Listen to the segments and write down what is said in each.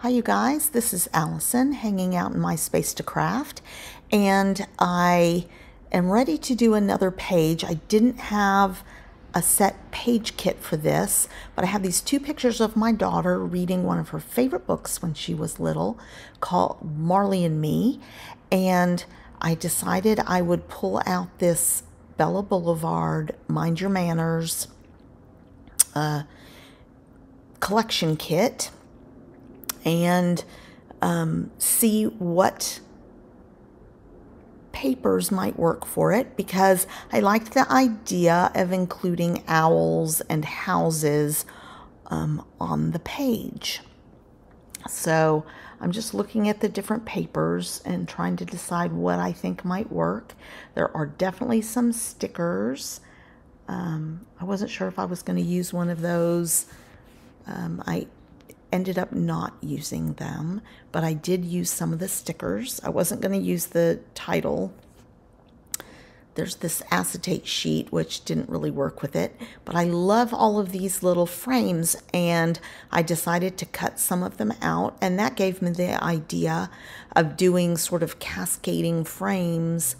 Hi you guys, this is Allison hanging out in my space to craft, and I am ready to do another page. I didn't have a set page kit for this, but I have these two pictures of my daughter reading one of her favorite books when she was little called Marley and Me, and I decided I would pull out this Blvd Mind Your Manners collection kit and see what papers might work for it, because I liked the idea of including owls and houses on the page. So I'm just looking at the different papers and trying to decide what I think might work. There are definitely some stickers. I wasn't sure if I was going to use one of those. I ended up not using them, but I did use some of the stickers. I wasn't going to use the title. There's this acetate sheet, which didn't really work with it, but I love all of these little frames, and I decided to cut some of them out, and that gave me the idea of doing sort of cascading frames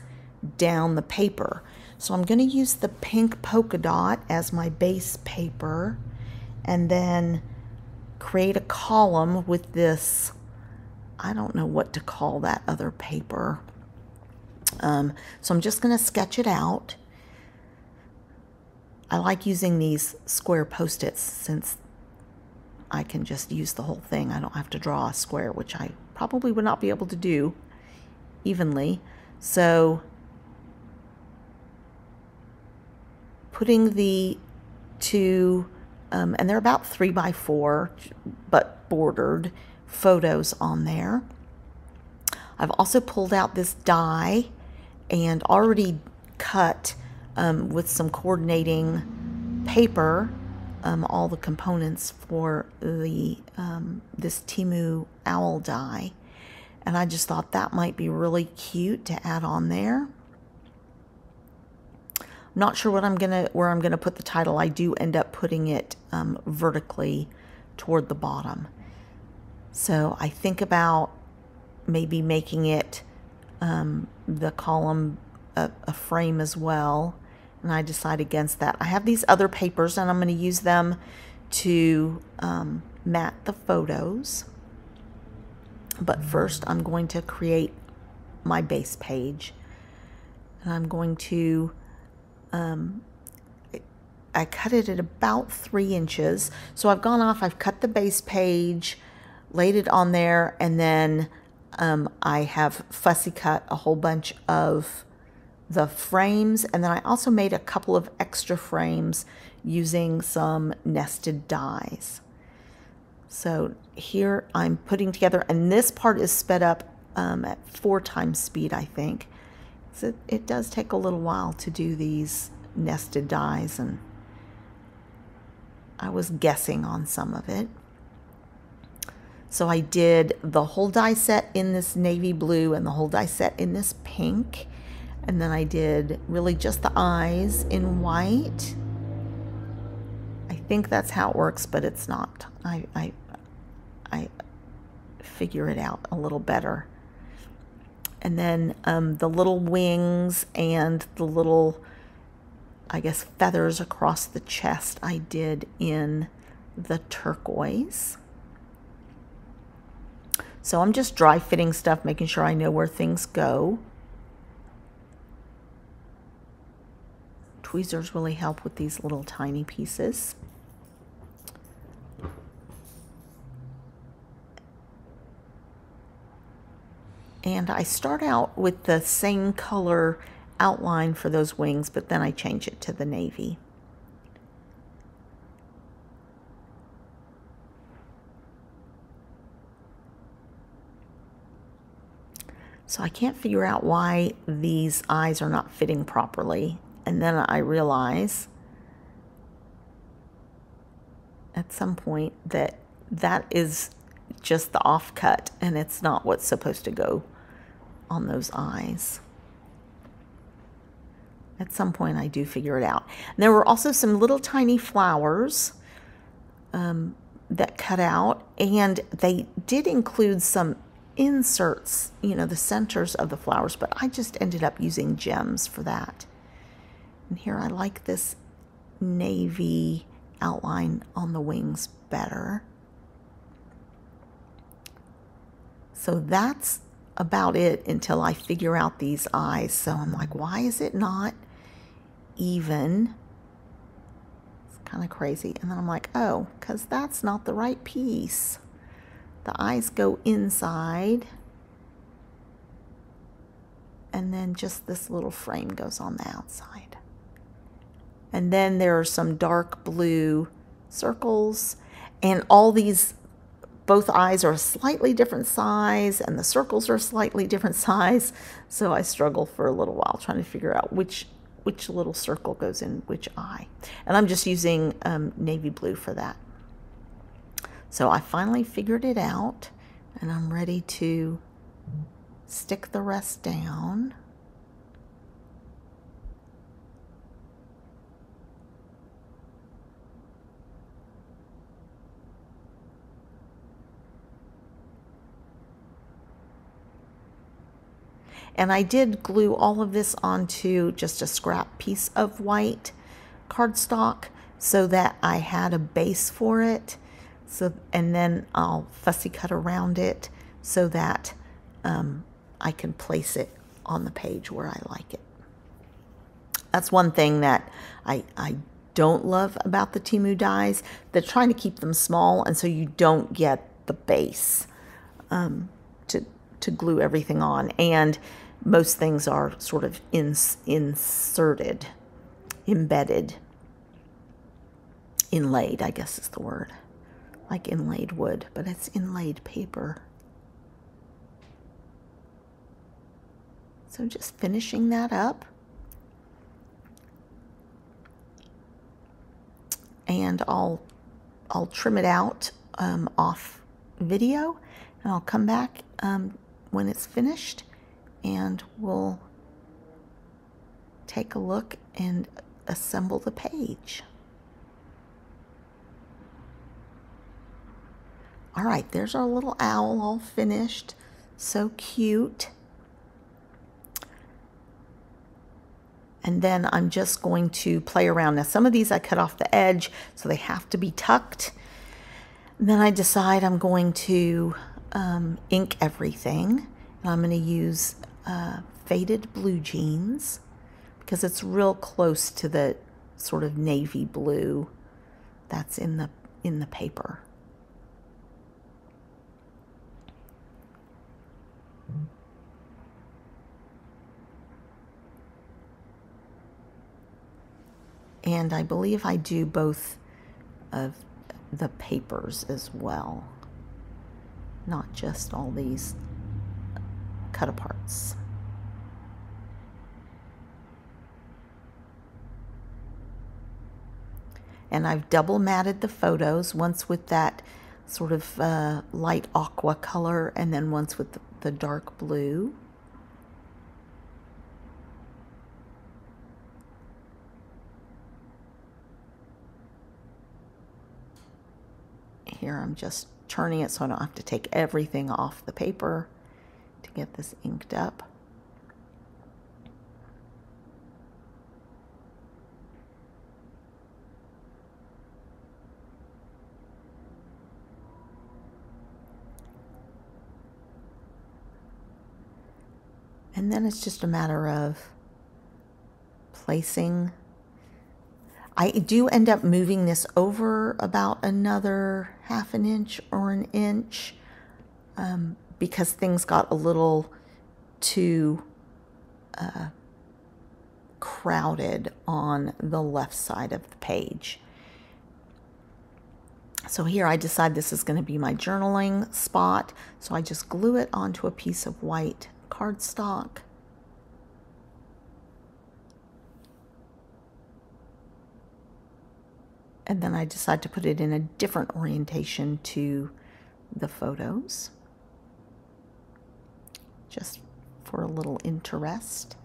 down the paper. So I'm going to use the pink polka dot as my base paper, and then create a column with this, I don't know what to call that other paper. So I'm just going to sketch it out. I like using these square post-its since I can just use the whole thing. I don't have to draw a square, which I probably would not be able to do evenly. So putting the two and they're about 3 by 4, but bordered photos on there. I've also pulled out this die and already cut with some coordinating paper all the components for the this Timu owl die, and I just thought that might be really cute to add on there. Not sure where I'm gonna put the title. I do end up putting it vertically toward the bottom. So I think about maybe making it the column a frame as well, and I decide against that. I have these other papers, and I'm going to use them to mat the photos. But first I'm going to create my base page, and I'm going to I cut it at about 3 inches. So I've gone off, I've cut the base page, laid it on there, and then I have fussy cut a whole bunch of the frames, and then I also made a couple of extra frames using some nested dies. So here I'm putting together, and this part is sped up at 4 times speed, I think. So it does take a little while to do these nested dies, and I was guessing on some of it. So I did the whole die set in this navy blue and the whole die set in this pink, and then I did really just the eyes in white. I think that's how it works, but it's not. I figure it out a little better. And then the little wings and the little, I guess, feathers across the chest I did in the turquoise. So I'm just dry fitting stuff, making sure I know where things go. Tweezers really help with these little tiny pieces. And I start out with the same color outline for those wings, but then I change it to the navy. So I can't figure out why these eyes are not fitting properly. And then I realize at some point that that is just the offcut, and it's not what's supposed to go on those eyes. At some point I do figure it out. And there were also some little tiny flowers that cut out, and they did include some inserts, you know, the centers of the flowers, but I just ended up using gems for that. And here I like this navy outline on the wings better. So that's about it until I figure out these eyes. So I'm like, why is it not even? It's kind of crazy. And then I'm like, oh, because that's not the right piece. The eyes go inside, and then just this little frame goes on the outside. And then there are some dark blue circles, and all these, both eyes are a slightly different size, and the circles are a slightly different size. So I struggled for a little while trying to figure out which little circle goes in which eye. And I'm just using navy blue for that. So I finally figured it out, and I'm ready to stick the rest down. And I did glue all of this onto just a scrap piece of white cardstock so that I had a base for it. So, and then I'll fussy cut around it so that I can place it on the page where I like it. That's one thing that I don't love about the Temu dies. They're trying to keep them small, and so you don't get the base to glue everything on. And most things are sort of inserted, embedded, inlaid, I guess is the word. Like inlaid wood, but it's inlaid paper. So just finishing that up. And I'll trim it out off video, and I'll come back when it's finished, and we'll take a look and assemble the page. All right, there's our little owl all finished. So cute. And then I'm just going to play around. Now, some of these I cut off the edge, so they have to be tucked. And then I decide I'm going to ink everything. And I'm going to use faded blue jeans because it's real close to the sort of navy blue that's in the paper. And I believe I do both of the papers as well, not just all these cut aparts. And I've double matted the photos, once with that sort of light aqua color, and then once with the dark blue. Here I'm just turning it so I don't have to take everything off the paper to get this inked up. And then it's just a matter of placing. I do end up moving this over about another ½ an inch or an inch because things got a little too crowded on the left side of the page. So here I decide this is going to be my journaling spot, so I just glue it onto a piece of white cardstock. And then I decide to put it in a different orientation to the photos, just for a little interest.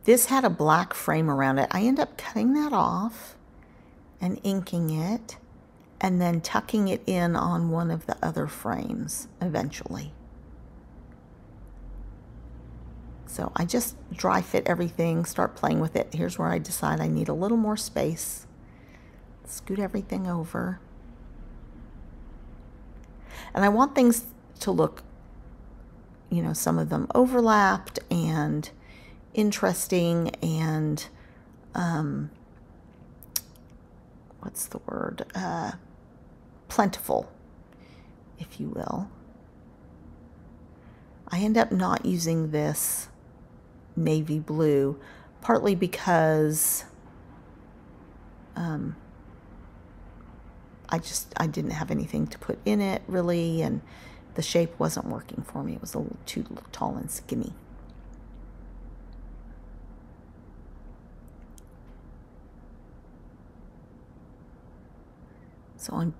This had a black frame around it. I end up cutting that off and inking it and then tucking it in on one of the other frames eventually. So I just dry fit everything, start playing with it. Here's where I decide I need a little more space. Scoot everything over. And I want things to look, you know, some of them overlapped and interesting and, what's the word? Plentiful, if you will. I end up not using this navy blue, partly because I didn't have anything to put in it really, and the shape wasn't working for me. It was a little too tall and skinny. So I'm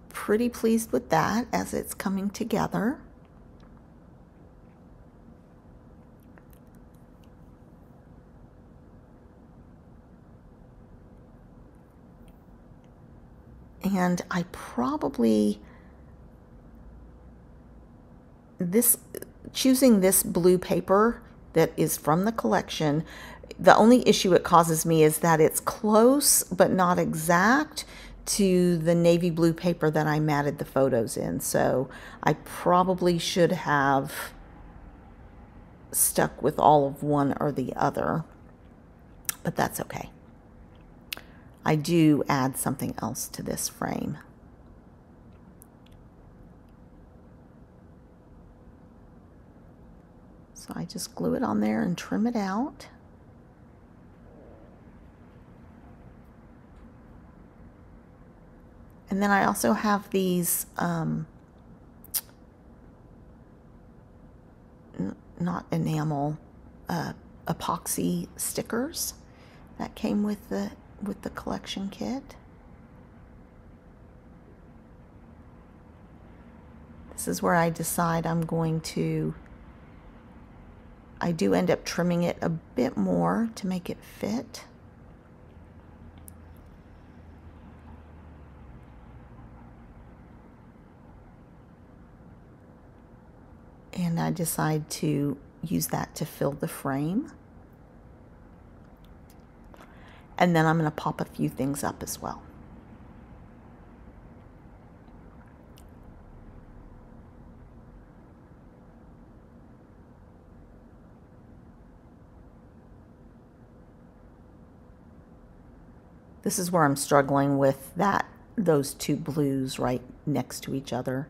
pretty pleased with that as it's coming together. And I probably, choosing this blue paper that is from the collection, the only issue it causes me is that it's close but not exact to the navy blue paper that I matted the photos in. So I probably should have stuck with all of one or the other, but that's okay. I do add something else to this frame. So I just glue it on there and trim it out. And then I also have these, not enamel, epoxy stickers that came with the collection kit. This is where I decide I'm going to, I do end up trimming it a bit more to make it fit. And I decide to use that to fill the frame. And then I'm going to pop a few things up as well. This is where I'm struggling with those two blues right next to each other.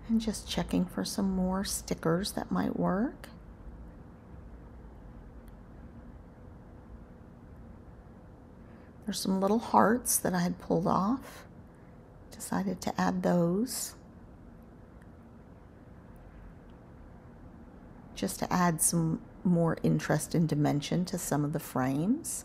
And just checking for some more stickers that might work. There's some little hearts that I had pulled off. Decided to add those. Just to add some more interest and dimension to some of the frames.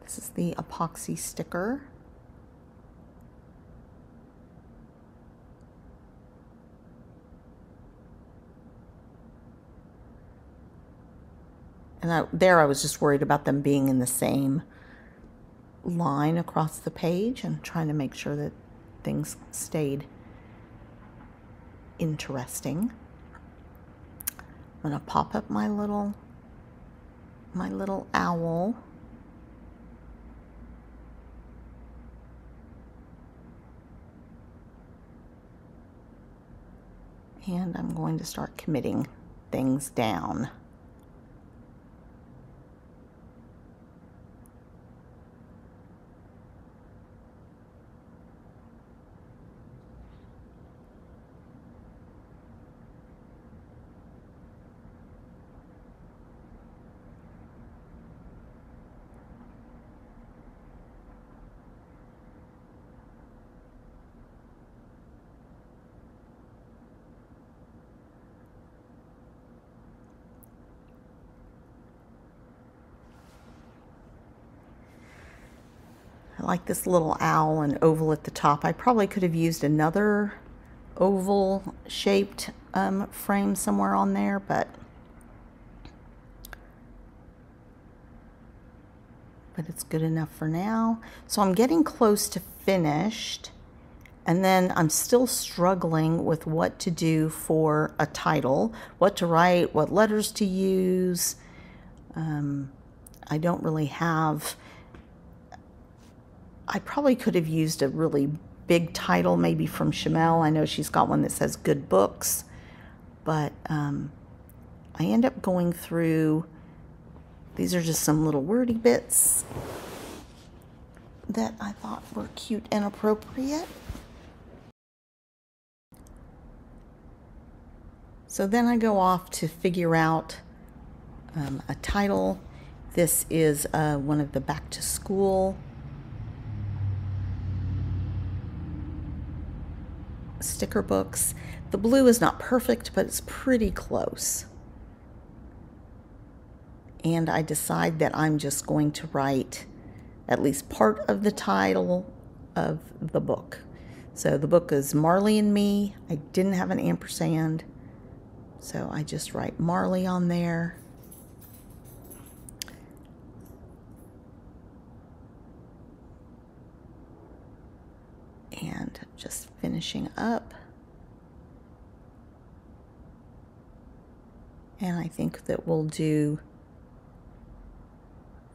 This is the epoxy sticker. And I was just worried about them being in the same line across the page and trying to make sure that things stayed interesting. I'm going to pop up my little owl. And I'm going to start committing things down. like this little owl and oval at the top. I probably could have used another oval shaped frame somewhere on there, but it's good enough for now. So I'm getting close to finished, and then I'm still struggling with what to do for a title, what to write, what letters to use. I don't really have, I probably could have used a really big title, maybe from Shamel. I know she's got one that says good books, but I end up going through, these are just some little wordy bits that I thought were cute and appropriate. So then I go off to figure out a title. This is one of the back to school sticker books. The blue is not perfect, but it's pretty close. And I decide that I'm just going to write at least part of the title of the book. So the book is Marley and Me. I didn't have an ampersand, so I just write Marley on there. And just finishing up. And I think that we'll do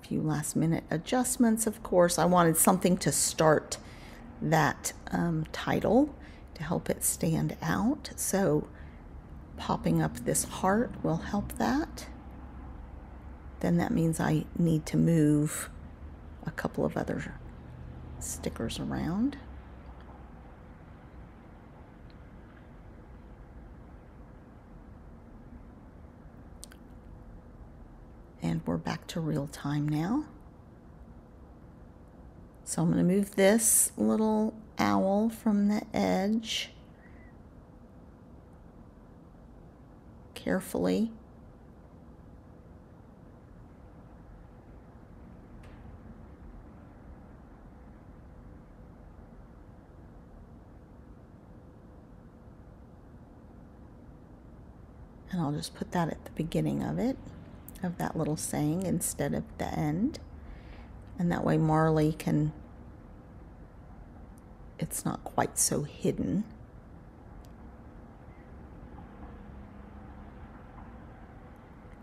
a few last minute adjustments. Of course, I wanted something to start that title to help it stand out. So popping up this heart will help that. Then that means I need to move a couple of other stickers around. And we're back to real time now. So I'm going to move this little owl from the edge carefully. And I'll just put that at the beginning of it, of that little saying instead of the end. And that way Marley can, it's not quite so hidden.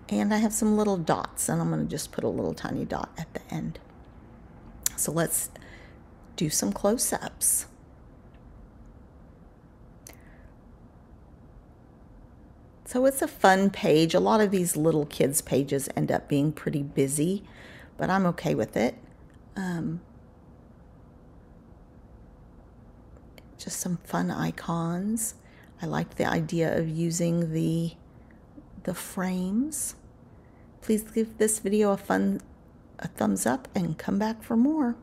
And I have some little dots, and I'm going to just put a little tiny dot at the end. So let's do some close-ups. So it's a fun page. A lot of these little kids' pages end up being pretty busy, but I'm okay with it. Just some fun icons. I like the idea of using the frames. Please give this video a thumbs up and come back for more.